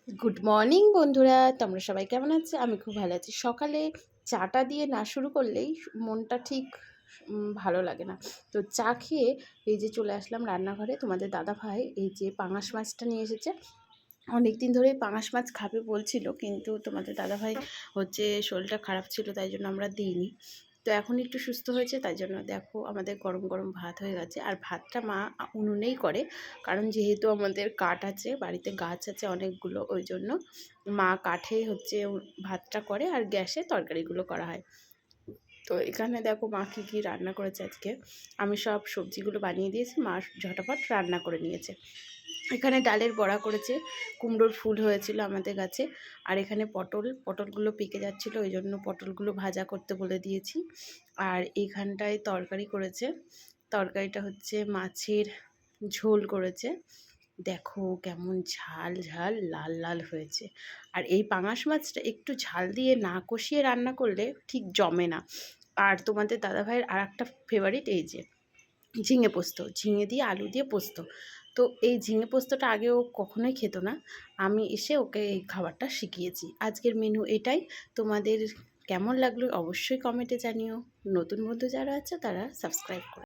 Good morning বন্ধুরা, তোমরা সবাই কেমন আছো? আমি খুব ভালো আছি। সকালে চাটা দিয়ে না শুরু করলেই মনটা ঠিক ভালো লাগে না। তো চা খেয়ে এই যে চলে আসলাম রান্নাঘরে। তোমাদের দাদাভাই এই যে পাঙাশ মাছটা নিয়ে এসেছে। অনেক দিন ধরেই পাঙাশ মাছ খাবে বলছিল, কিন্তু তোমাদের দাদাভাই হচ্ছে শরীরটা খারাপ ছিল, তাই জন্য আমরা দিইনি। তো এখন একটু সুস্থ হয়েছে, তাই জন্য দেখো আমাদের গরম গরম ভাত হয়ে গেছে। আর ভাতটা মা উনুনেই করে, কারণ যেহেতু আমাদের কাঠ আছে, বাড়িতে গাছ আছে অনেকগুলো, ওই জন্য মা কাঠেই হচ্ছে ভাতটা করে আর গ্যাসে তরকারিগুলো করা হয়। তো এখানে দেখো মা কী কী রান্না করেছে আজকে। আমি সব সবজিগুলো বানিয়ে দিয়েছি, মা ঝটাপট রান্না করে নিয়েছে। এখানে ডালের বড়া করেছে, কুমড়োর ফুল হয়েছিল আমাদের গাছে। আর এখানে পটলগুলো পেকে যাচ্ছিলো, ওই জন্য পটলগুলো ভাজা করতে বলে দিয়েছি। আর এইখানটায় তরকারি করেছে, তরকারিটা হচ্ছে মাছের ঝোল করেছে। দেখো কেমন ঝাল ঝাল লাল লাল হয়েছে। আর এই পাঙাশ মাছটা একটু ঝাল দিয়ে না কষিয়ে রান্না করলে ঠিক জমে না। আর তোমাদের দাদাভাইয়ের আর একটা ফেভারিট এই যে ঝিঙে পোস্ত, ঝিঙে দিয়ে আলু দিয়ে পোস্ত। তো এই ঝিঙে পোস্তটা আগে ও কখনোই খেত না, আমি এসে ওকে এই খাবারটা শিখিয়েছি। আজকের মেনু এটাই। তোমাদের কেমন লাগলো অবশ্যই কমেন্টে জানিও। নতুন বন্ধু যারা আছে তারা সাবস্ক্রাইব করো।